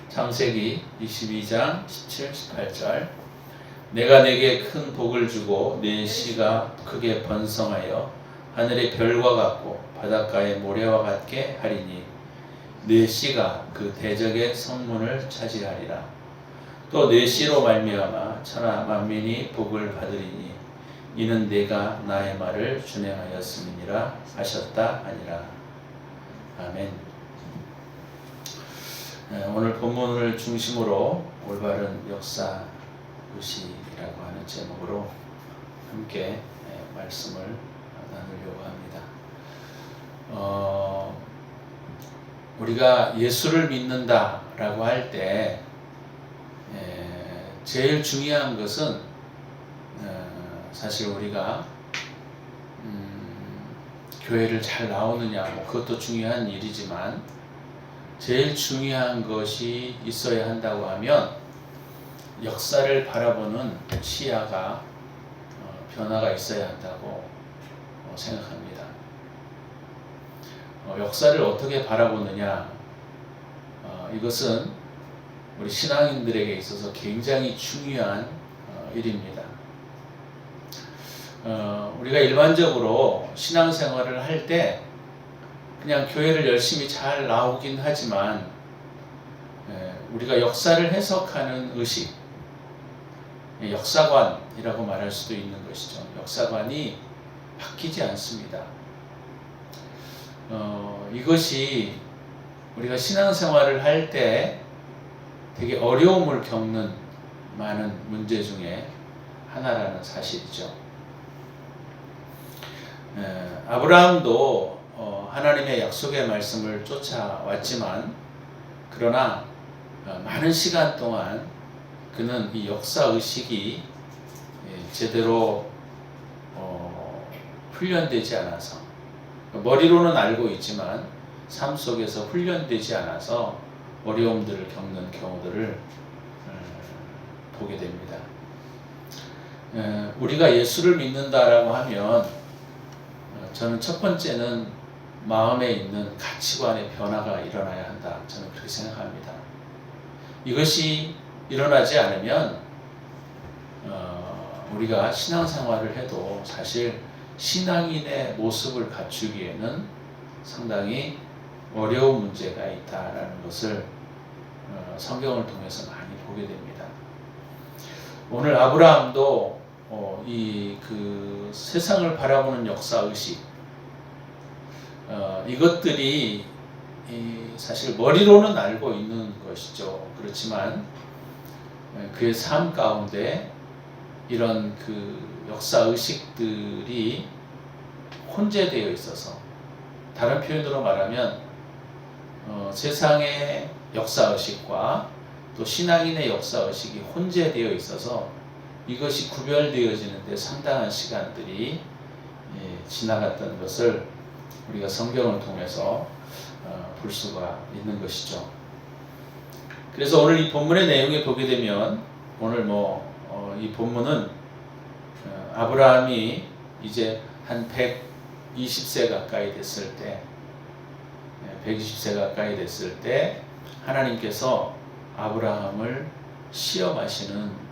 창세기 22장 17, 18절. 내가 내게 큰 복을 주고 내 씨가 크게 번성하여 하늘의 별과 같고 바닷가의 모래와 같게 하리니 내 씨가 그 대적의 성문을 차지하리라. 또 내 씨로 말미암아 천하 만민이 복을 받으리니 이는 내가 나의 말을 준행하였음이니라 하셨다 하니라. 아멘. 오늘 본문을 중심으로 올바른 역사 의식이라고 하는 제목으로 함께 말씀을 나누려고 합니다. 우리가 예수를 믿는다라고 할 때 제일 중요한 것은 사실 우리가 교회를 잘 나오느냐 그것도 중요한 일이지만 제일 중요한 것이 있어야 한다고 하면 역사를 바라보는 시야가 변화가 있어야 한다고 생각합니다. 역사를 어떻게 바라보느냐, 이것은 우리 신앙인들에게 있어서 굉장히 중요한 일입니다. 우리가 일반적으로 신앙생활을 할 때 그냥 교회를 열심히 잘 나오긴 하지만 우리가 역사를 해석하는 의식, 역사관이라고 말할 수도 있는 것이죠. 역사관이 바뀌지 않습니다. 이것이 우리가 신앙생활을 할 때 되게 어려움을 겪는 많은 문제 중에 하나라는 사실이죠. 아브라함도 하나님의 약속의 말씀을 쫓아왔지만 그러나 많은 시간 동안 그는 이 역사의식이 제대로 훈련되지 않아서, 머리로는 알고 있지만 삶 속에서 훈련되지 않아서 어려움들을 겪는 경우들을 보게 됩니다. 우리가 예수를 믿는다라고 하면 저는 첫 번째는 마음에 있는 가치관의 변화가 일어나야 한다. 저는 그렇게 생각합니다. 이것이 일어나지 않으면 우리가 신앙생활을 해도 사실 신앙인의 모습을 갖추기에는 상당히 어려운 문제가 있다라는 것을 성경을 통해서 많이 보게 됩니다. 오늘 아브라함도 그 세상을 바라보는 역사의식, 이것들이 사실 머리로는 알고 있는 것이죠. 그렇지만 그의 삶 가운데 이런 그 역사의식들이 혼재되어 있어서, 다른 표현으로 말하면 세상의 역사의식과 또 신앙인의 역사의식이 혼재되어 있어서 이것이 구별되어지는데 상당한 시간들이 지나갔던 것을 우리가 성경을 통해서 볼 수가 있는 것이죠. 그래서 오늘 이 본문의 내용에 보게 되면, 오늘 이 본문은 아브라함이 이제 한 120세 가까이 됐을 때 하나님께서 아브라함을 시험하시는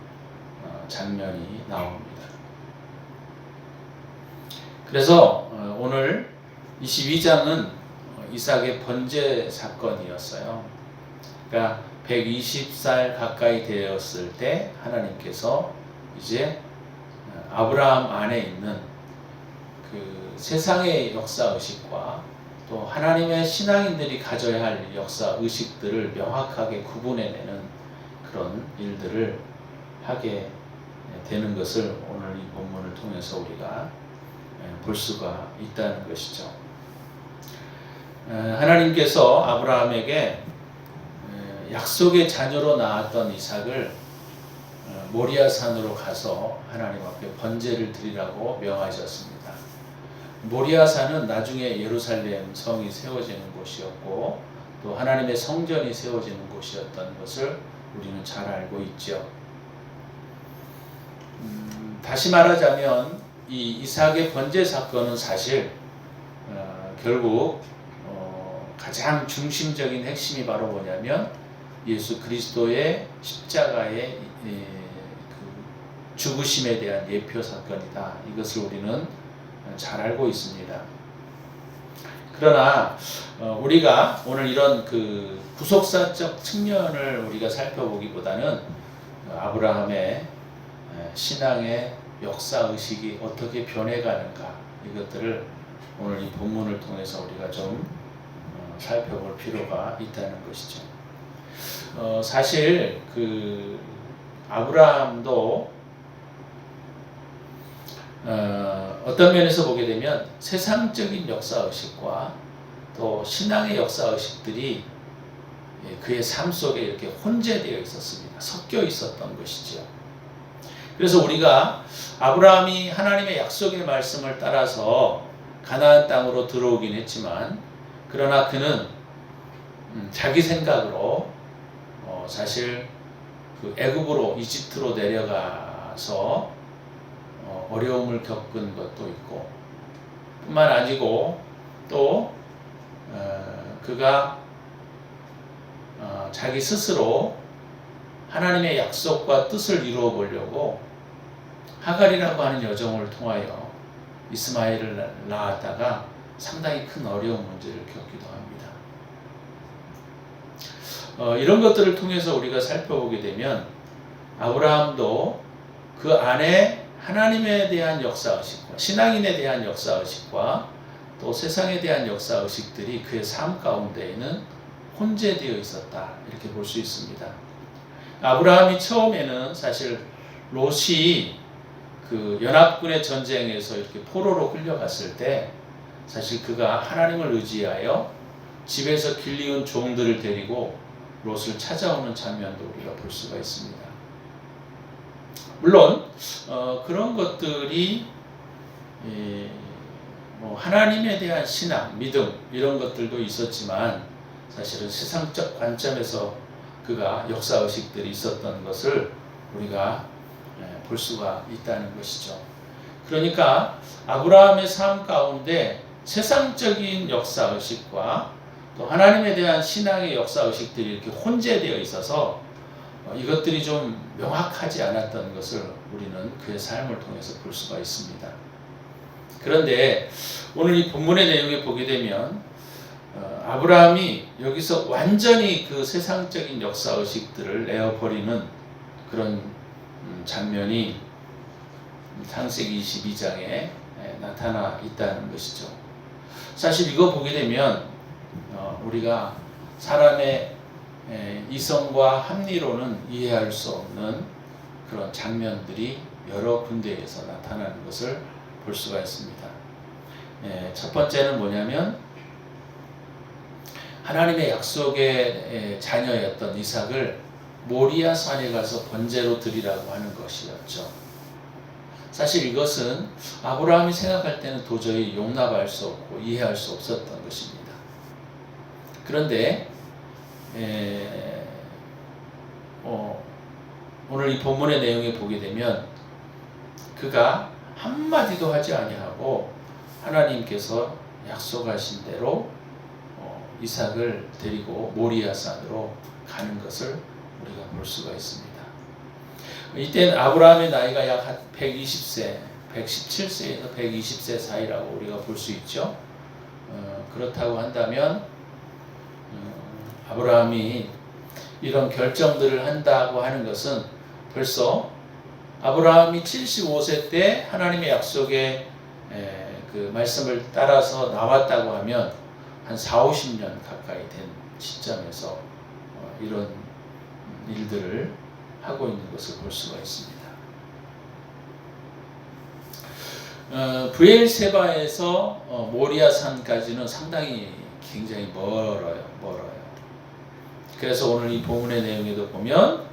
장면이 나옵니다. 그래서 오늘 22장은 이삭의 번제 사건이었어요. 그러니까 120살 가까이 되었을 때 하나님께서 이제 아브라함 안에 있는 그 세상의 역사의식과 또 하나님의 신앙인들이 가져야 할 역사의식들을 명확하게 구분해내는 그런 일들을 하게 되는 것을 오늘 이 본문을 통해서 우리가 볼 수가 있다는 것이죠. 하나님께서 아브라함에게 약속의 자녀로 낳았던 이삭을 모리아산으로 가서 하나님 앞에 번제를 드리라고 명하셨습니다. 모리아산은 나중에 예루살렘 성이 세워지는 곳이었고 또 하나님의 성전이 세워지는 곳이었던 것을 우리는 잘 알고 있죠. 다시 말하자면 이 이삭의 번제 사건은 사실 결국 가장 중심적인 핵심이 바로 뭐냐면 예수 그리스도의 십자가의 그 죽으심에 대한 예표 사건이다. 이것을 우리는 잘 알고 있습니다. 그러나 우리가 오늘 이런 그 구속사적 측면을 우리가 살펴보기보다는 아브라함의 신앙의 역사의식이 어떻게 변해가는가, 이것들을 오늘 이 본문을 통해서 우리가 좀 살펴볼 필요가 있다는 것이죠. 사실 그 아브라함도 어떤 면에서 보게 되면 세상적인 역사의식과 또 신앙의 역사의식들이 그의 삶 속에 이렇게 혼재되어 있었습니다. 섞여 있었던 것이죠. 그래서 우리가 아브라함이 하나님의 약속의 말씀을 따라서 가나안 땅으로 들어오긴 했지만, 그러나 그는 자기 생각으로 사실 그 애굽으로, 이집트로 내려가서 어려움을 겪은 것도 있고, 뿐만 아니고 또 그가 자기 스스로 하나님의 약속과 뜻을 이루어 보려고 하갈이라고 하는 여종을 통하여 이스마엘을 낳았다가 상당히 큰 어려운 문제를 겪기도 합니다. 이런 것들을 통해서 우리가 살펴보게 되면 아브라함도 그 안에 하나님에 대한 역사의식과 신앙인에 대한 역사의식과 또 세상에 대한 역사의식들이 그의 삶 가운데에는 혼재되어 있었다, 이렇게 볼 수 있습니다. 아브라함이 처음에는 사실 롯이 그 연합군의 전쟁에서 이렇게 포로로 끌려갔을 때 사실 그가 하나님을 의지하여 집에서 길리운 종들을 데리고 롯을 찾아오는 장면도 우리가 볼 수가 있습니다. 물론 그런 것들이 하나님에 대한 신앙, 믿음 이런 것들도 있었지만 사실은 세상적 관점에서 그가 역사의식들이 있었던 것을 우리가 볼 수가 있다는 것이죠. 그러니까 아브라함의 삶 가운데 세상적인 역사의식과 또 하나님에 대한 신앙의 역사의식들이 이렇게 혼재되어 있어서 이것들이 좀 명확하지 않았던 것을 우리는 그의 삶을 통해서 볼 수가 있습니다. 그런데 오늘 이 본문의 내용에 보게 되면 아브라함이 여기서 완전히 그 세상적인 역사의식들을 내어버리는 그런 장면이 창세기 22장에 나타나 있다는 것이죠. 사실 이거 보게 되면 우리가 사람의 이성과 합리로는 이해할 수 없는 그런 장면들이 여러 군데에서 나타나는 것을 볼 수가 있습니다. 첫 번째는 뭐냐면 하나님의 약속의 자녀였던 이삭을 모리아 산에 가서 번제로 드리라고 하는 것이었죠. 사실 이것은 아브라함이 생각할 때는 도저히 용납할 수 없고 이해할 수 없었던 것입니다. 그런데 오늘 이 본문의 내용에 보게 되면 그가 한마디도 하지 아니하고 하나님께서 약속하신 대로 이삭을 데리고 모리아 산으로 가는 것을 우리가 볼 수가 있습니다. 이때는 아브라함의 나이가 약 120세, 117세에서 120세 사이라고 우리가 볼 수 있죠. 그렇다고 한다면 아브라함이 이런 결정들을 한다고 하는 것은 벌써 아브라함이 75세 때 하나님의 약속의 그 말씀을 따라서 나왔다고 하면 한 40-50년 가까이 된 시점에서 이런 일들을 하고 있는 것을 볼 수가 있습니다. 브엘세바에서 모리아 산까지는 상당히 굉장히 멀어요. 그래서 오늘 이 본문의 내용에도 보면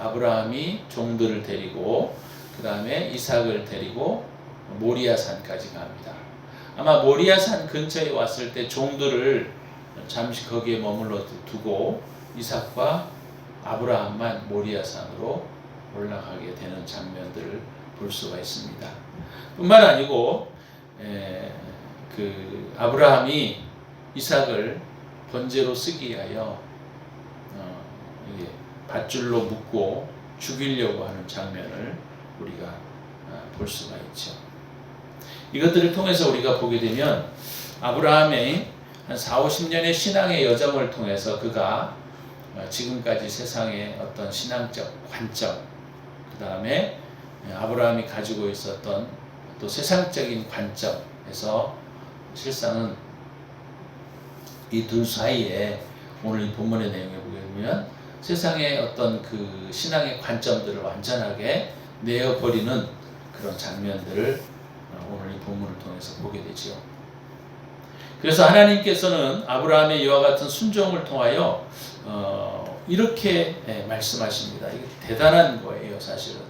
아브라함이 종들을 데리고 그 다음에 이삭을 데리고 모리아 산까지 갑니다. 아마 모리아 산 근처에 왔을 때 종들을 잠시 거기에 머물러 두고 이삭과 아브라함만 모리아 산으로 올라가게 되는 장면들을 볼 수가 있습니다. 뿐만 아니고 그 아브라함이 이삭을 번제로 쓰기 위하여 이게 밧줄로 묶고 죽이려고 하는 장면을 우리가 볼 수가 있죠. 이것들을 통해서 우리가 보게 되면 아브라함의 한 40-50년의 신앙의 여정을 통해서 그가 지금까지 세상의 어떤 신앙적 관점, 그 다음에 아브라함이 가지고 있었던 또 세상적인 관점에서 실상은 이 둘 사이에 오늘 이 본문의 내용에 보게 되면 세상의 어떤 그 신앙의 관점들을 완전하게 내어버리는 그런 장면들을 오늘 이 본문을 통해서 보게 되지요. 그래서 하나님께서는 아브라함의 이와 같은 순종을 통하여 이렇게 말씀하십니다. 이게 대단한 거예요, 사실은.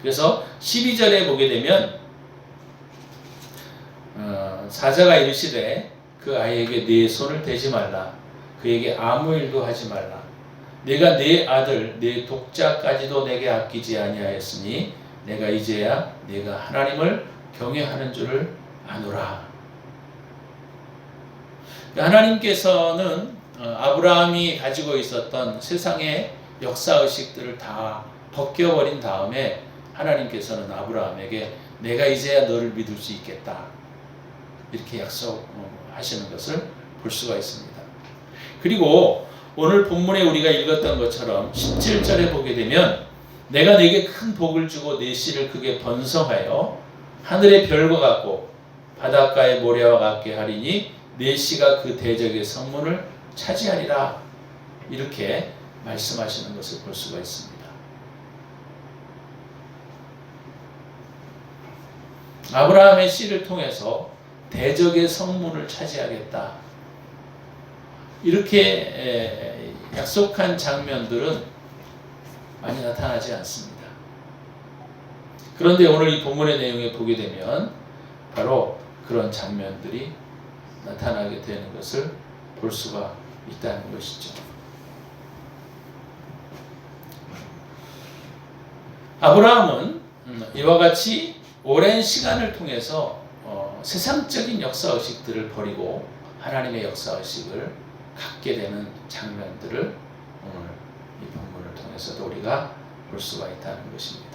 그래서 12절에 보게 되면 사자가 이르시되 그 아이에게 네 손을 대지 말라. 그에게 아무 일도 하지 말라. 내가 네 아들 네 독자까지도 내게 아끼지 아니하였으니 내가 이제야 네가 하나님을 경외하는 줄을 아노라. 하나님께서는 아브라함이 가지고 있었던 세상의 역사의식들을 다 벗겨버린 다음에 하나님께서는 아브라함에게 내가 이제야 너를 믿을 수 있겠다, 이렇게 약속하시는 것을 볼 수가 있습니다. 그리고 오늘 본문에 우리가 읽었던 것처럼 17절에 보게 되면 내가 네게 큰 복을 주고 네 씨를 크게 번성하여 하늘의 별과 같고 바닷가의 모래와 같게 하리니 네 씨가 그 대적의 성문을 차지하리라, 이렇게 말씀하시는 것을 볼 수가 있습니다. 아브라함의 씨를 통해서 대적의 성문을 차지하겠다, 이렇게 약속한 장면들은 많이 나타나지 않습니다. 그런데 오늘 이 본문의 내용에 보게 되면 바로 그런 장면들이 나타나게 되는 것을 볼 수가 있다는 것이죠. 아브라함은 이와 같이 오랜 시간을 통해서 세상적인 역사의식들을 버리고 하나님의 역사의식을 갖게 되는 장면들을 오늘 이 본문을 통해서도 우리가 볼 수가 있다는 것입니다.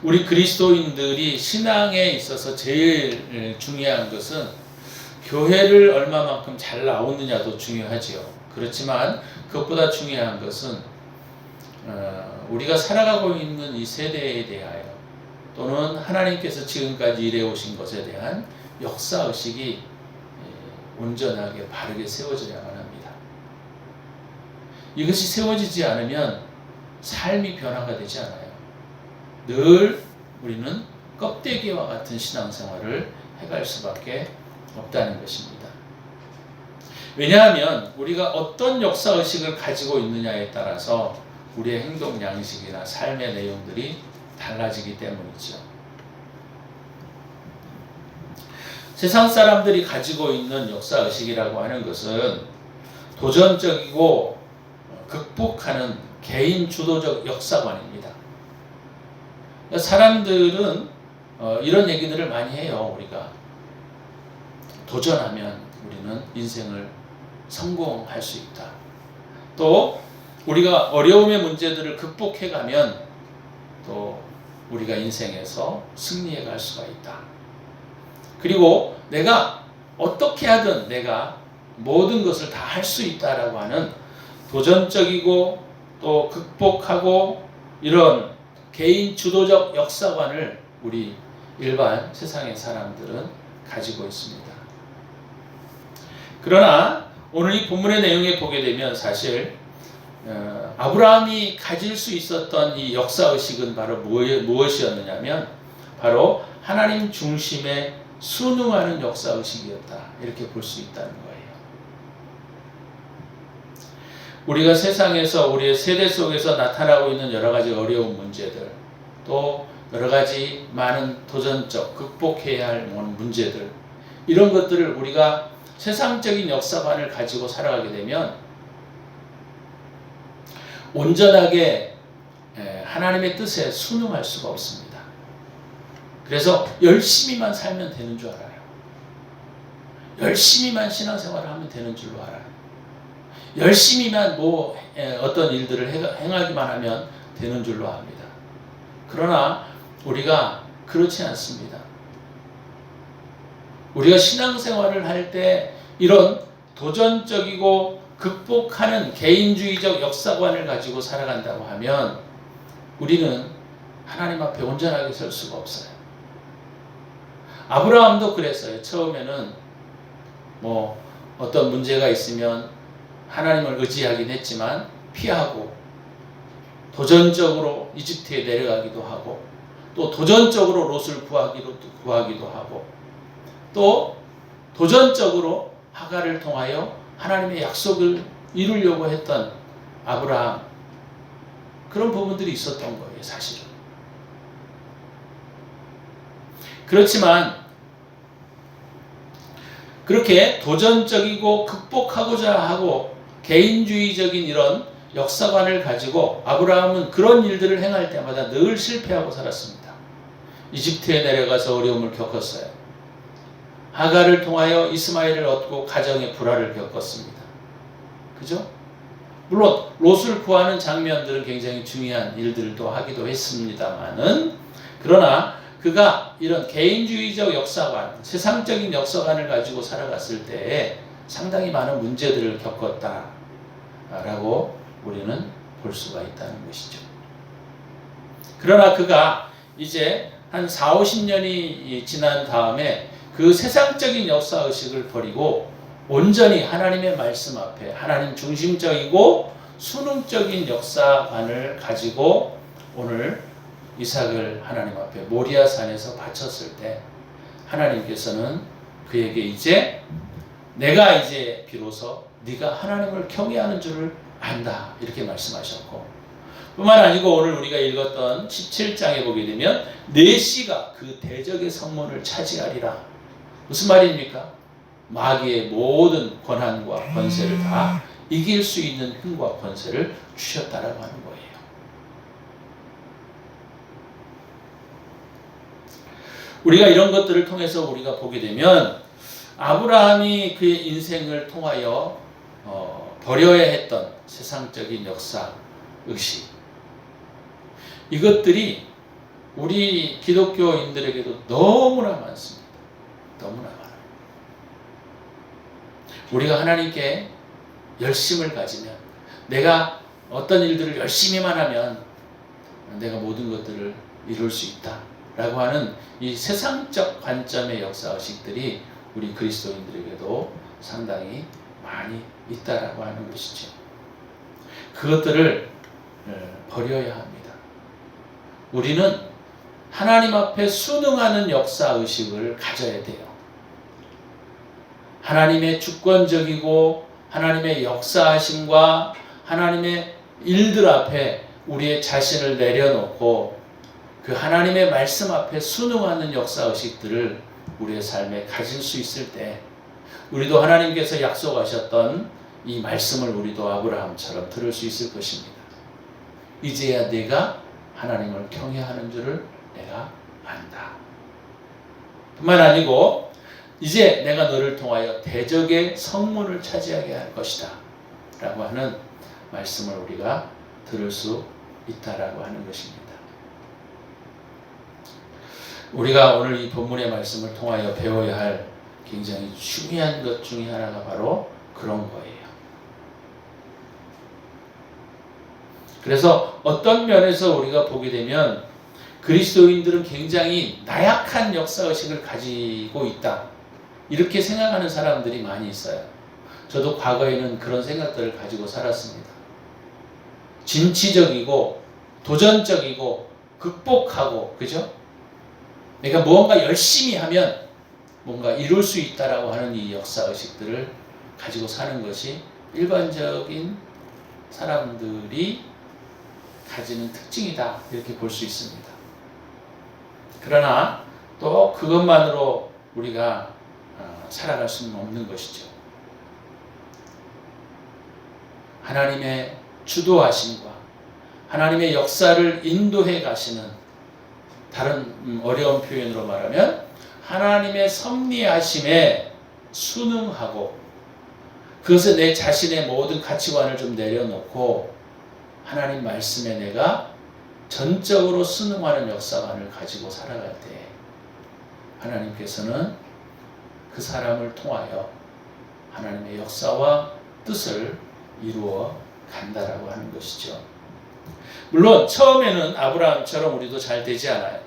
우리 그리스도인들이 신앙에 있어서 제일 중요한 것은 교회를 얼마만큼 잘 나오느냐도 중요하지요. 그렇지만 그것보다 중요한 것은 우리가 살아가고 있는 이 세대에 대하여 또는 하나님께서 지금까지 일해 오신 것에 대한 역사의식이 온전하게 바르게 세워져야만 합니다. 이것이 세워지지 않으면 삶이 변화가 되지 않아요. 늘 우리는 껍데기와 같은 신앙생활을 해갈 수밖에 없다는 것입니다. 왜냐하면 우리가 어떤 역사의식을 가지고 있느냐에 따라서 우리의 행동 양식이나 삶의 내용들이 달라지기 때문이죠. 세상 사람들이 가지고 있는 역사의식이라고 하는 것은 도전적이고 극복하는 개인 주도적 역사관입니다. 사람들은 이런 얘기들을 많이 해요. 우리가 도전하면 우리는 인생을 성공할 수 있다. 또 우리가 어려움의 문제들을 극복해가면 또 우리가 인생에서 승리해 갈 수가 있다. 그리고 내가 어떻게 하든 내가 모든 것을 다 할 수 있다라고 하는 도전적이고 또 극복하고 이런 개인 주도적 역사관을 우리 일반 세상의 사람들은 가지고 있습니다. 그러나 오늘 이 본문의 내용에 보게 되면 사실 아브라함이 가질 수 있었던 이 역사의식은 바로 무엇이었느냐면 바로 하나님 중심의 순응하는 역사의식이었다, 이렇게 볼 수 있다는 거예요. 우리가 세상에서 우리의 세대 속에서 나타나고 있는 여러 가지 어려운 문제들, 또 여러 가지 많은 도전적 극복해야 할 문제들, 이런 것들을 우리가 세상적인 역사관을 가지고 살아가게 되면 온전하게 하나님의 뜻에 순응할 수가 없습니다. 그래서 열심히만 살면 되는 줄 알아요. 열심히만 신앙생활을 하면 되는 줄로 알아요. 열심히만 어떤 일들을 행하기만 하면 되는 줄로 압니다. 그러나 우리가 그렇지 않습니다. 우리가 신앙생활을 할 때 이런 도전적이고 극복하는 개인주의적 역사관을 가지고 살아간다고 하면 우리는 하나님 앞에 온전하게 설 수가 없어요. 아브라함도 그랬어요. 처음에는 어떤 문제가 있으면 하나님을 의지하긴 했지만 피하고 도전적으로 이집트에 내려가기도 하고 또 도전적으로 롯을 구하기도 하고 또 도전적으로 하갈을 통하여 하나님의 약속을 이루려고 했던 아브라함, 그런 부분들이 있었던 거예요, 사실은. 그렇지만 그렇게 도전적이고 극복하고자 하고 개인주의적인 이런 역사관을 가지고 아브라함은 그런 일들을 행할 때마다 늘 실패하고 살았습니다. 이집트에 내려가서 어려움을 겪었어요. 하갈을 통하여 이스마엘을 얻고 가정의 불화를 겪었습니다. 그죠? 물론 롯을 구하는 장면들은 굉장히 중요한 일들도 하기도 했습니다만은, 그러나 그가 이런 개인주의적 역사관, 세상적인 역사관을 가지고 살아갔을 때에 상당히 많은 문제들을 겪었다라고 우리는 볼 수가 있다는 것이죠. 그러나 그가 이제 한 4, 50년이 지난 다음에 그 세상적인 역사의식을 버리고 온전히 하나님의 말씀 앞에 하나님 중심적이고 순응적인 역사관을 가지고 오늘 이삭을 하나님 앞에 모리아산에서 바쳤을 때 하나님께서는 그에게 이제 내가 이제 비로소 네가 하나님을 경외하는 줄을 안다, 이렇게 말씀하셨고, 뿐만 아니고 오늘 우리가 읽었던 17장에 보게 되면 내 씨가 그 대적의 성문을 차지하리라. 무슨 말입니까? 마귀의 모든 권한과 권세를 다 이길 수 있는 힘과 권세를 주셨다라고 하는 거예요. 우리가 이런 것들을 통해서 우리가 보게 되면 아브라함이 그의 인생을 통하여 버려야 했던 세상적인 역사, 의식, 이것들이 우리 기독교인들에게도 너무나 많습니다. 너무나 많아요. 우리가 하나님께 열심을 가지면, 내가 어떤 일들을 열심히만 하면 내가 모든 것들을 이룰 수 있다 라고 하는 이 세상적 관점의 역사의식들이 우리 그리스도인들에게도 상당히 많이 있다라고 하는 것이죠. 그것들을 버려야 합니다. 우리는 하나님 앞에 순응하는 역사의식을 가져야 돼요. 하나님의 주권적이고 하나님의 역사하심과 하나님의 일들 앞에 우리의 자신을 내려놓고 그 하나님의 말씀 앞에 순응하는 역사의식들을 우리의 삶에 가질 수 있을 때 우리도 하나님께서 약속하셨던 이 말씀을 우리도 아브라함처럼 들을 수 있을 것입니다. 이제야 내가 하나님을 경외하는 줄을 내가 안다. 뿐만 아니고 이제 내가 너를 통하여 대적의 성문을 차지하게 할 것이다 라고 하는 말씀을 우리가 들을 수 있다라고 하는 것입니다. 우리가 오늘 이 본문의 말씀을 통하여 배워야 할 굉장히 중요한 것 중에 하나가 바로 그런 거예요. 그래서 어떤 면에서 우리가 보게 되면 그리스도인들은 굉장히 나약한 역사의식을 가지고 있다, 이렇게 생각하는 사람들이 많이 있어요. 저도 과거에는 그런 생각들을 가지고 살았습니다. 진취적이고 도전적이고 극복하고, 그죠? 내가 무언가 열심히 하면 뭔가 이룰 수 있다라고 하는 이 역사의식들을 가지고 사는 것이 일반적인 사람들이 가지는 특징이다, 이렇게 볼 수 있습니다. 그러나 또 그것만으로 우리가 살아갈 수는 없는 것이죠. 하나님의 주도하심과 하나님의 역사를 인도해 가시는, 다른 어려운 표현으로 말하면 하나님의 섭리하심에 순응하고 그것에 내 자신의 모든 가치관을 좀 내려놓고 하나님 말씀에 내가 전적으로 순응하는 역사관을 가지고 살아갈 때 하나님께서는 그 사람을 통하여 하나님의 역사와 뜻을 이루어 간다라고 하는 것이죠. 물론 처음에는 아브라함처럼 우리도 잘 되지 않아요.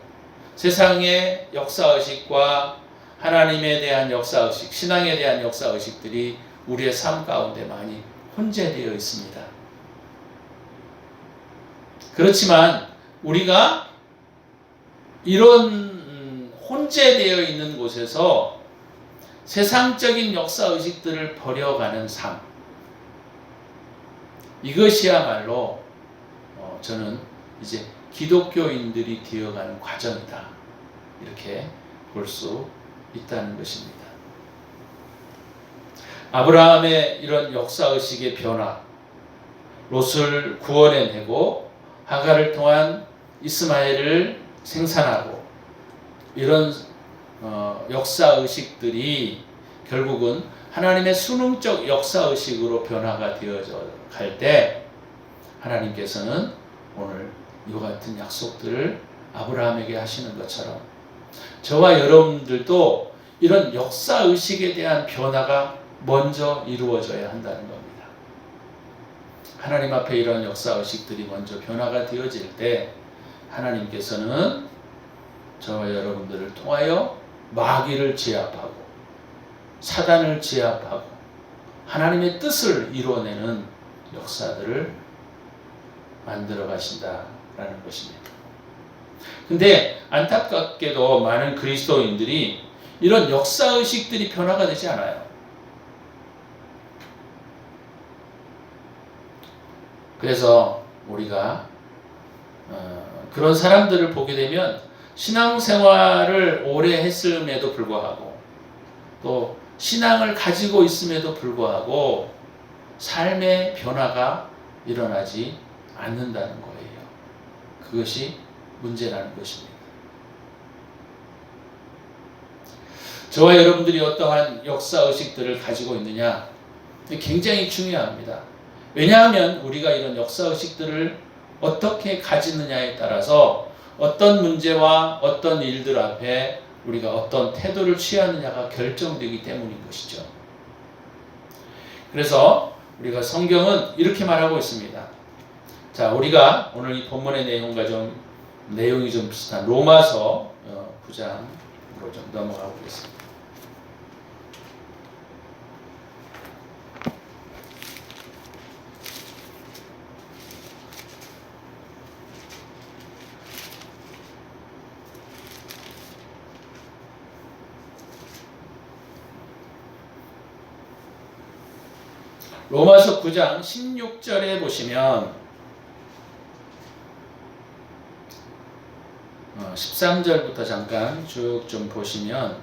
세상의 역사의식과 하나님에 대한 역사의식, 신앙에 대한 역사의식들이 우리의 삶 가운데 많이 혼재되어 있습니다. 그렇지만 우리가 이런 혼재되어 있는 곳에서 세상적인 역사의식들을 버려가는 삶, 이것이야말로 저는 이제 기독교인들이 되어가는 과정이다, 이렇게 볼 수 있다는 것입니다. 아브라함의 이런 역사의식의 변화, 롯을 구원해내고 하갈을 통한 이스마엘을 생산하고 이런 역사의식들이 결국은 하나님의 순응적 역사의식으로 변화가 되어져 갈 때 하나님께서는 오늘 이와 같은 약속들을 아브라함에게 하시는 것처럼 저와 여러분들도 이런 역사의식에 대한 변화가 먼저 이루어져야 한다는 겁니다. 하나님 앞에 이런 역사의식들이 먼저 변화가 되어질 때 하나님께서는 저와 여러분들을 통하여 마귀를 제압하고 사단을 제압하고 하나님의 뜻을 이루어내는 역사들을 만들어 가신다라는 것입니다. 근데 안타깝게도 많은 그리스도인들이 이런 역사의식들이 변화가 되지 않아요. 그래서 우리가 그런 사람들을 보게 되면 신앙생활을 오래 했음에도 불구하고 또 신앙을 가지고 있음에도 불구하고 삶의 변화가 일어나지 않는다는 거예요. 그것이 문제라는 것입니다. 저와 여러분들이 어떠한 역사의식들을 가지고 있느냐, 굉장히 중요합니다. 왜냐하면 우리가 이런 역사의식들을 어떻게 가지느냐에 따라서 어떤 문제와 어떤 일들 앞에 우리가 어떤 태도를 취하느냐가 결정되기 때문인 것이죠. 그래서 우리가 성경은 이렇게 말하고 있습니다. 자, 우리가 오늘 이 본문의 내용과 좀 내용이 좀 비슷한 로마서 9장으로 좀 넘어가 보겠습니다. 로마서 9장 16절에 보시면 13절부터 잠깐 쭉 좀 보시면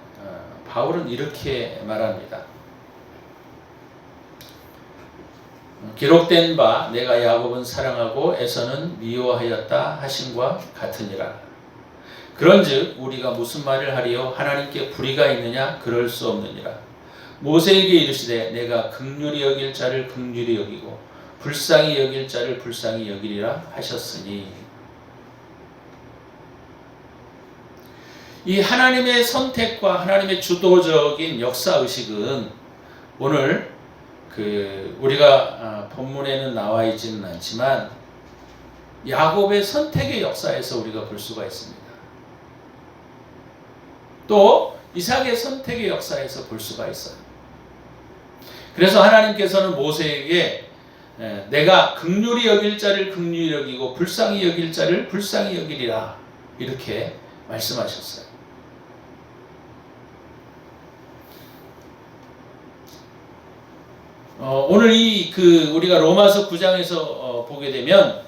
바울은 이렇게 말합니다. 기록된 바 내가 야곱은 사랑하고 에서는 미워하였다 하심과 같으니라. 그런즉 우리가 무슨 말을 하리요? 하나님께 불의가 있느냐? 그럴 수 없느니라. 모세에게 이르시되 내가 긍휼히 여길 자를 긍휼히 여기고 불쌍히 여길 자를 불쌍히 여기리라 하셨으니, 이 하나님의 선택과 하나님의 주도적인 역사의식은 오늘 우리가 본문에는 나와 있지는 않지만 야곱의 선택의 역사에서 우리가 볼 수가 있습니다. 또 이삭의 선택의 역사에서 볼 수가 있어요. 그래서 하나님께서는 모세에게 내가 긍휼히 여길 자를 긍휼히 여기고 불쌍히 여길 자를 불쌍히 여기리라, 이렇게 말씀하셨어요. 오늘 우리가 로마서 9장에서 보게 되면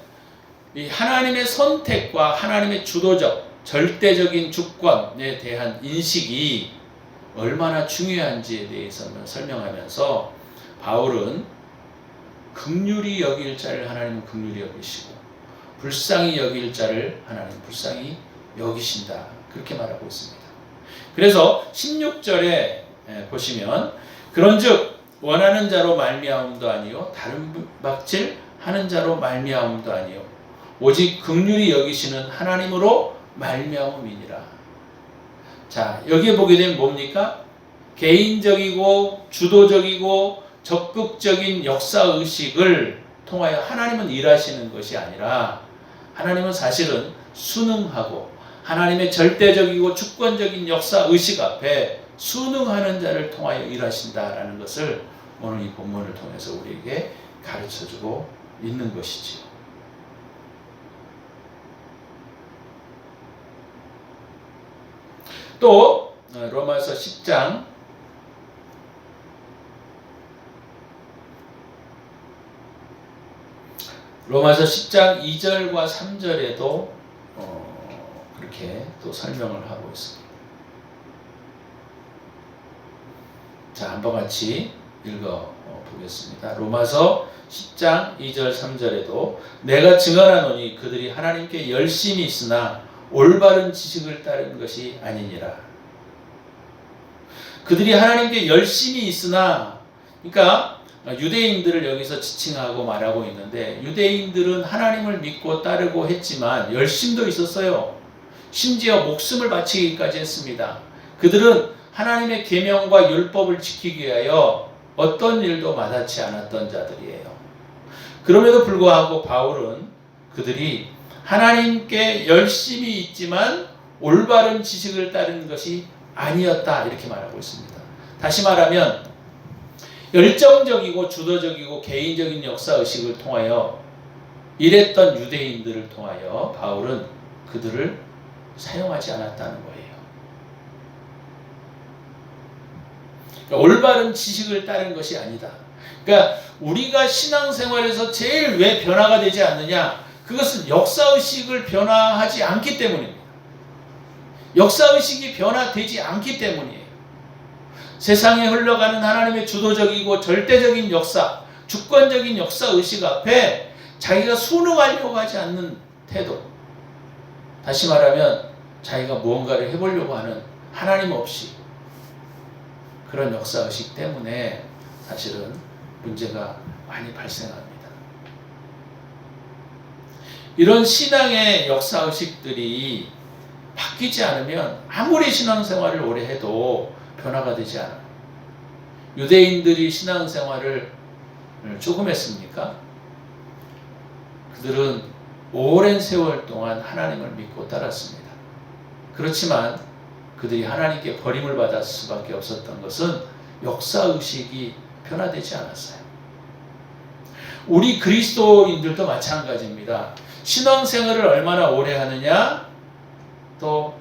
이 하나님의 선택과 하나님의 주도적 절대적인 주권에 대한 인식이 얼마나 중요한지에 대해서 설명하면서 바울은 긍휼히 여길 자를 하나님은 긍휼히 여기시고 불쌍히 여길 자를 하나님은 불쌍히 여기신다, 그렇게 말하고 있습니다. 그래서 16절에 보시면 그런즉 원하는 자로 말미암음도 아니요 다른 박질 하는 자로 말미암음도 아니요 오직 긍휼히 여기시는 하나님으로 말미암음이니라. 자, 여기에 보게 되면 뭡니까? 개인적이고 주도적이고 적극적인 역사의식을 통하여 하나님은 일하시는 것이 아니라 하나님은 사실은 순응하고 하나님의 절대적이고 주권적인 역사의식 앞에 순응하는 자를 통하여 일하신다라는 것을 오늘 이 본문을 통해서 우리에게 가르쳐주고 있는 것이지요. 또 로마서 10장 2절과 3절에도 그렇게 또 설명을 하고 있습니다. 자, 한번 같이 읽어 보겠습니다. 로마서 10장 2절 3절에도 내가 증언하노니 그들이 하나님께 열심히 있으나 올바른 지식을 따른 것이 아니니라. 그들이 하나님께 열심히 있으나, 그러니까 유대인들을 여기서 지칭하고 말하고 있는데, 유대인들은 하나님을 믿고 따르고 했지만 열심도 있었어요. 심지어 목숨을 바치기까지 했습니다. 그들은 하나님의 계명과 율법을 지키기 위하여 어떤 일도 마다치 않았던 자들이에요. 그럼에도 불구하고 바울은 그들이 하나님께 열심히 있지만 올바른 지식을 따르는 것이 아니었다 이렇게 말하고 있습니다. 다시 말하면 열정적이고 주도적이고 개인적인 역사의식을 통하여 일했던 유대인들을 통하여 바울은 그들을 사용하지 않았다는 거예요. 그러니까 올바른 지식을 따른 것이 아니다. 그러니까 우리가 신앙생활에서 제일 왜 변화가 되지 않느냐? 그것은 역사의식을 변화하지 않기 때문입니다. 역사의식이 변화되지 않기 때문이에요. 세상에 흘러가는 하나님의 주도적이고 절대적인 역사, 주권적인 역사의식 앞에 자기가 순응하려고 하지 않는 태도, 다시 말하면 자기가 무언가를 해보려고 하는 하나님 없이 그런 역사의식 때문에 사실은 문제가 많이 발생합니다. 이런 신앙의 역사의식들이 바뀌지 않으면 아무리 신앙생활을 오래 해도 변화가 되지 않아요. 유대인들이 신앙생활을 조금 했습니까? 그들은 오랜 세월 동안 하나님을 믿고 따랐습니다. 그렇지만 그들이 하나님께 버림을 받았을 수밖에 없었던 것은 역사의식이 변화되지 않았어요. 우리 그리스도인들도 마찬가지입니다. 신앙생활을 얼마나 오래 하느냐, 또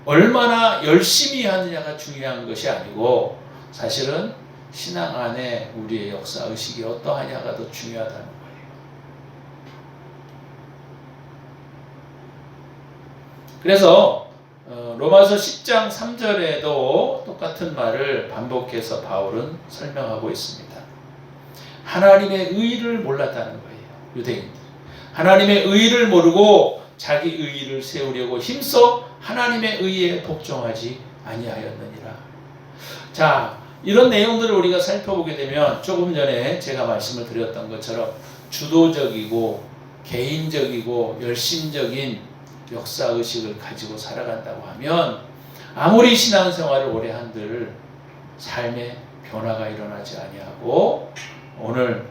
얼마나 열심히 하느냐가 중요한 것이 아니고 사실은 신앙 안에 우리의 역사의식이 어떠하냐가 더 중요하다는 거예요. 그래서 로마서 10장 3절에도 똑같은 말을 반복해서 바울은 설명하고 있습니다. 하나님의 의를 몰랐다는 거예요. 유대인들. 하나님의 의를 모르고 자기 의를 세우려고 힘써 하나님의 의에 복종하지 아니하였느니라. 자, 이런 내용들을 우리가 살펴보게 되면 조금 전에 제가 말씀을 드렸던 것처럼 주도적이고 개인적이고 열심적인 역사의식을 가지고 살아간다고 하면 아무리 신앙생활을 오래 한들 삶에 변화가 일어나지 아니하고 오늘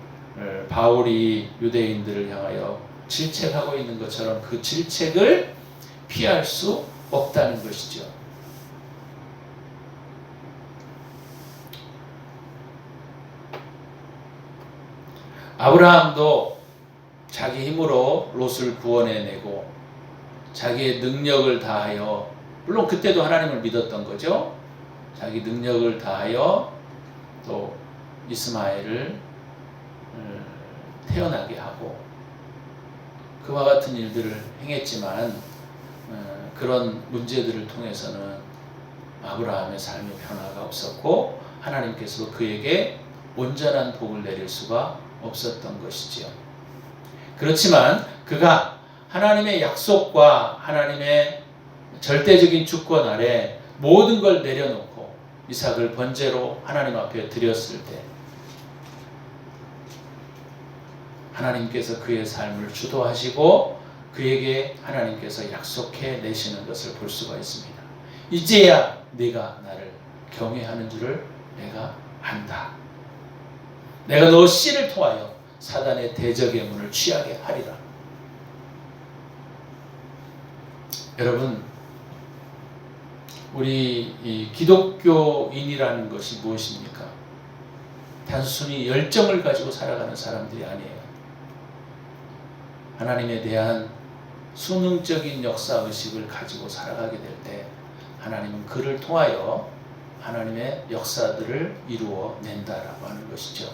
바울이 유대인들을 향하여 질책하고 있는 것처럼 그 질책을 피할 수 없다는 것이죠. 아브라함도 자기 힘으로 롯을 구원해내고 자기의 능력을 다하여, 물론 그때도 하나님을 믿었던 거죠. 자기 능력을 다하여 또 이스마엘을 태어나게 하고 그와 같은 일들을 행했지만 그런 문제들을 통해서는 아브라함의 삶의 변화가 없었고 하나님께서 그에게 온전한 복을 내릴 수가 없었던 것이지요. 그렇지만 그가 하나님의 약속과 하나님의 절대적인 주권 아래 모든 걸 내려놓고 이삭을 번제로 하나님 앞에 드렸을 때 하나님께서 그의 삶을 주도하시고 그에게 하나님께서 약속해 내시는 것을 볼 수가 있습니다. 이제야 네가 나를 경외하는 줄을 내가 안다. 내가 너 씨를 통하여 사단의 대적의 문을 취하게 하리라. 여러분, 우리 이 기독교인이라는 것이 무엇입니까? 단순히 열정을 가지고 살아가는 사람들이 아니에요. 하나님에 대한 수능적인 역사의식을 가지고 살아가게 될 때 하나님은 그를 통하여 하나님의 역사들을 이루어 낸다라고 하는 것이죠.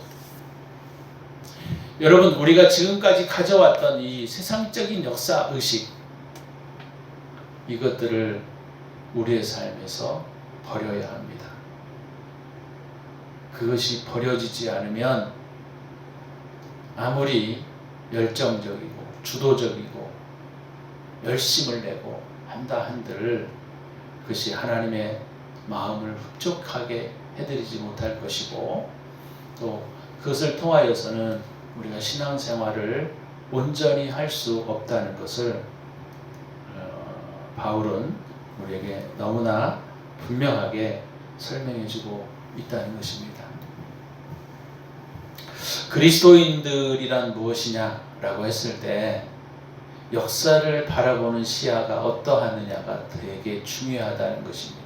여러분, 우리가 지금까지 가져왔던 이 세상적인 역사의식, 이것들을 우리의 삶에서 버려야 합니다. 그것이 버려지지 않으면 아무리 열정적이고 주도적이고 열심을 내고 한다 한들 그것이 하나님의 마음을 흡족하게 해드리지 못할 것이고, 또 그것을 통하여서는 우리가 신앙생활을 온전히 할 수 없다는 것을 바울은 우리에게 너무나 분명하게 설명해주고 있다는 것입니다. 그리스도인들이란 무엇이냐라고 했을 때 역사를 바라보는 시야가 어떠하느냐가 되게 중요하다는 것입니다.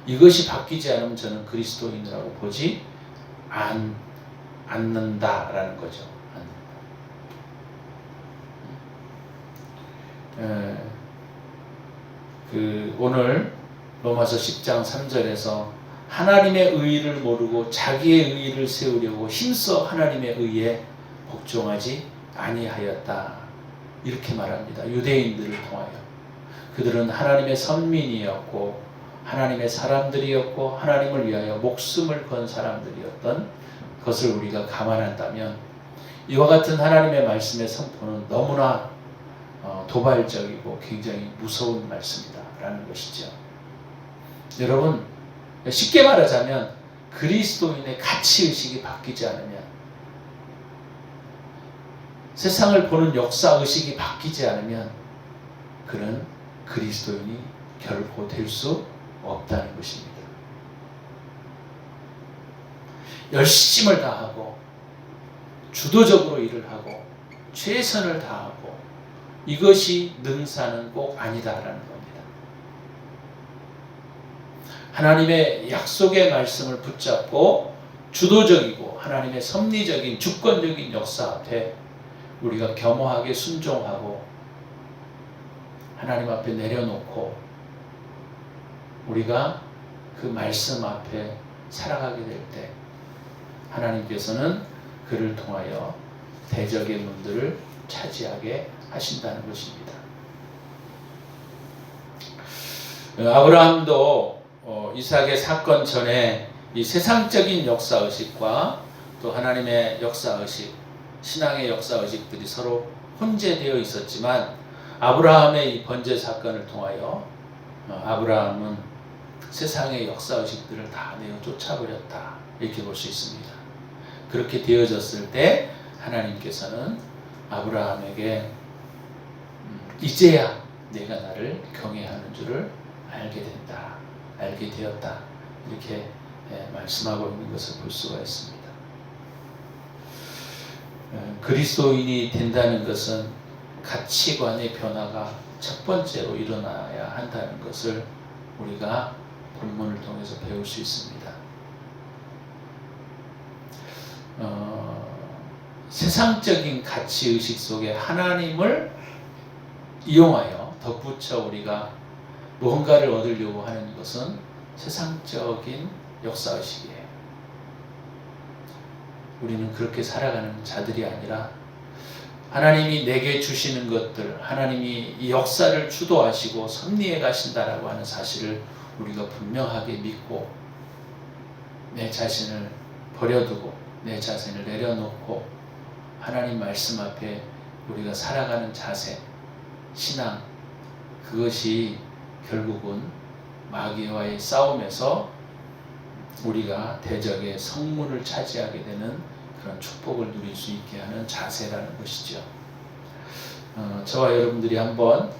이것이 바뀌지 않으면 저는 그리스도인이라고 보지 않는다라는 거죠. 오늘 로마서 10장 3절에서 하나님의 의의를 모르고 자기의 의의를 세우려고 힘써 하나님의 의에 복종하지 아니하였다, 이렇게 말합니다. 유대인들을 통하여 그들은 하나님의 선민이었고 하나님의 사람들이었고 하나님을 위하여 목숨을 건 사람들이었던 것을 우리가 감안한다면 이와 같은 하나님의 말씀의 선포는 너무나 도발적이고 굉장히 무서운 말씀이다라는 것이죠. 여러분, 쉽게 말하자면 그리스도인의 가치의식이 바뀌지 않으면, 세상을 보는 역사의식이 바뀌지 않으면 그는 그리스도인이 결코 될 수 없다는 것입니다. 열심을 다하고 주도적으로 일을 하고 최선을 다하고 이것이 능사는 꼭 아니다라는 겁니다. 하나님의 약속의 말씀을 붙잡고 주도적이고 하나님의 섭리적인 주권적인 역사 앞에 우리가 겸허하게 순종하고 하나님 앞에 내려놓고 우리가 그 말씀 앞에 살아가게 될 때 하나님께서는 그를 통하여 대적의 문들을 차지하게 하신다는 것입니다. 아브라함도 이삭의 사건 전에 이 세상적인 역사의식과 또 하나님의 역사의식, 신앙의 역사의식들이 서로 혼재되어 있었지만 아브라함의 이 번제 사건을 통하여 아브라함은 세상의 역사의식들을 다 내어 쫓아버렸다, 이렇게 볼 수 있습니다. 그렇게 되어졌을 때 하나님께서는 아브라함에게 이제야 내가 나를 경외하는 줄을 알게 된다, 알게 되었다, 이렇게 말씀하고 있는 것을 볼 수가 있습니다. 그리스도인이 된다는 것은 가치관의 변화가 첫 번째로 일어나야 한다는 것을 우리가 본문을 통해서 배울 수 있습니다. 세상적인 가치의식 속에 하나님을 이용하여 덧붙여 우리가 무언가를 얻으려고 하는 것은 세상적인 역사의식이에요. 우리는 그렇게 살아가는 자들이 아니라 하나님이 내게 주시는 것들, 하나님이 이 역사를 주도하시고 섭리해 가신다라고 하는 사실을 우리가 분명하게 믿고 내 자신을 버려두고 내 자신을 내려놓고 하나님 말씀 앞에 우리가 살아가는 자세, 신앙, 그것이 결국은 마귀와의 싸움에서 우리가 대적의 성문을 차지하게 되는 그런 축복을 누릴 수 있게 하는 자세라는 것이죠. 저와 여러분들이 한번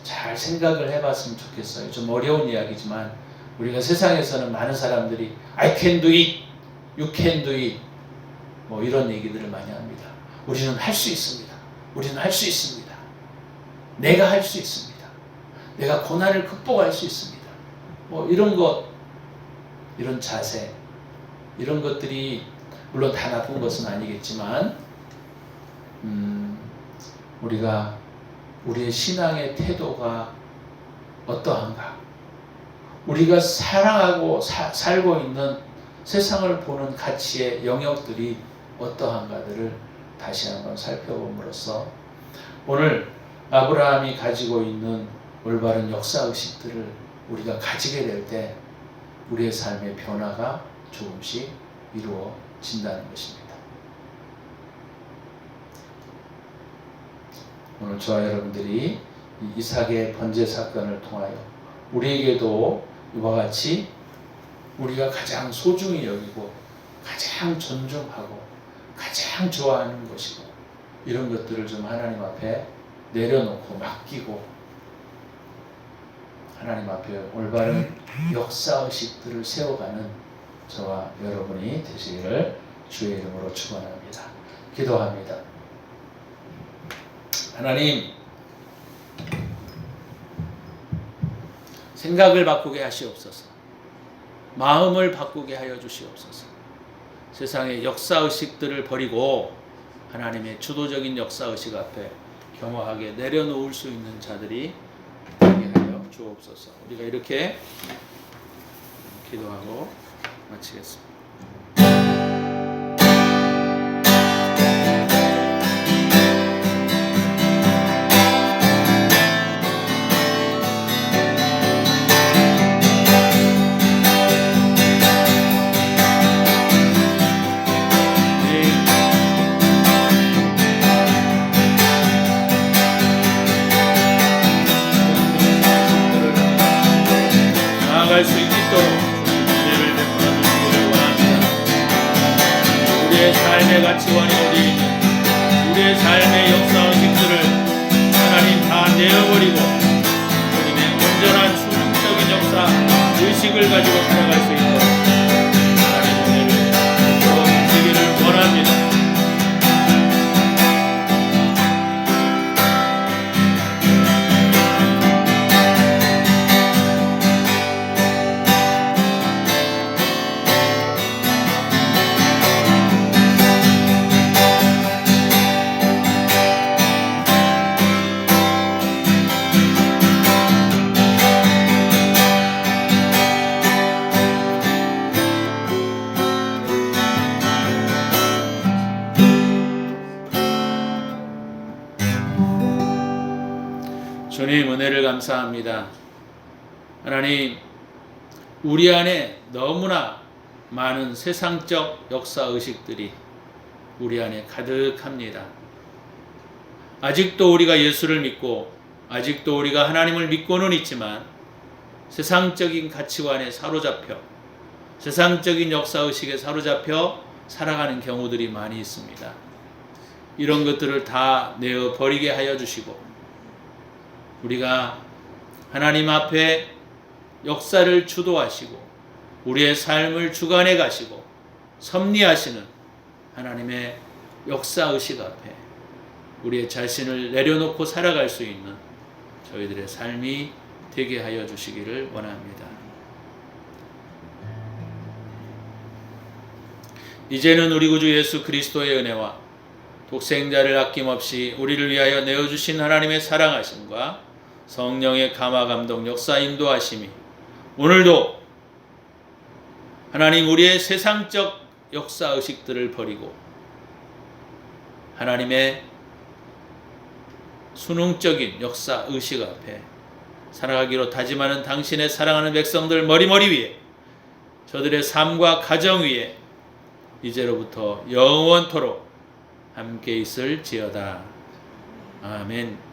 잘 생각을 해봤으면 좋겠어요. 좀 어려운 이야기지만 우리가 세상에서는 많은 사람들이 I can do it, you can do it 뭐 이런 얘기들을 많이 합니다. 우리는 할 수 있습니다. 우리는 할 수 있습니다. 내가 할 수 있습니다. 내가 고난을 극복할 수 있습니다. 뭐 이런 것, 이런 자세, 이런 것들이 물론 다 나쁜 것은 아니겠지만 우리가 우리의 신앙의 태도가 어떠한가, 우리가 사랑하고 살고 있는 세상을 보는 가치의 영역들이 어떠한가들을 다시 한번 살펴봄으로써 오늘 아브라함이 가지고 있는 올바른 역사의식들을 우리가 가지게 될 때 우리의 삶의 변화가 조금씩 이루어진다는 것입니다. 오늘 저와 여러분들이 이삭의 번제 사건을 통하여 우리에게도 이와 같이 우리가 가장 소중히 여기고 가장 존중하고 가장 좋아하는 것이고 이런 것들을 좀 하나님 앞에 내려놓고 맡기고 하나님 앞에 올바른 역사의식들을 세워가는 저와 여러분이 되시기를 주의 이름으로 축원합니다. 기도합니다. 하나님, 생각을 바꾸게 하시옵소서. 마음을 바꾸게 하여 주시옵소서. 세상의 역사의식들을 버리고 하나님의 주도적인 역사의식 앞에 겸허하게 내려놓을 수 있는 자들이 되게 하여 주옵소서. 우리가 이렇게 기도하고 마치겠습니다. 나아갈 수 있도록 은혜를 베풀어 주시기를 원합니다. 우리의 삶의 가치관이 어디 있는 우리의 삶의 역사의식들을 하나님 다 내어버리고 주님의 온전한 수능적인 역사 의식을 가지고 살아갈 수 있도록 하나님 은혜를 베풀어 주시기를 원합니다. 주님 은혜를 감사합니다. 하나님, 우리 안에 너무나 많은 세상적 역사의식들이 우리 안에 가득합니다. 아직도 우리가 예수를 믿고 아직도 우리가 하나님을 믿고는 있지만 세상적인 가치관에 사로잡혀 세상적인 역사의식에 사로잡혀 살아가는 경우들이 많이 있습니다. 이런 것들을 다 내어버리게 하여 주시고 우리가 하나님 앞에 역사를 주도하시고 우리의 삶을 주관해 가시고 섭리하시는 하나님의 역사의식 앞에 우리의 자신을 내려놓고 살아갈 수 있는 저희들의 삶이 되게 하여 주시기를 원합니다. 이제는 우리 구주 예수 그리스도의 은혜와 독생자를 아낌없이 우리를 위하여 내어주신 하나님의 사랑하심과 성령의 감화 감동 역사 인도하심이 오늘도 하나님 우리의 세상적 역사의식들을 버리고 하나님의 수능적인 역사의식 앞에 살아가기로 다짐하는 당신의 사랑하는 백성들 머리머리 위에 저들의 삶과 가정 위에 이제로부터 영원토록 함께 있을지어다. 아멘.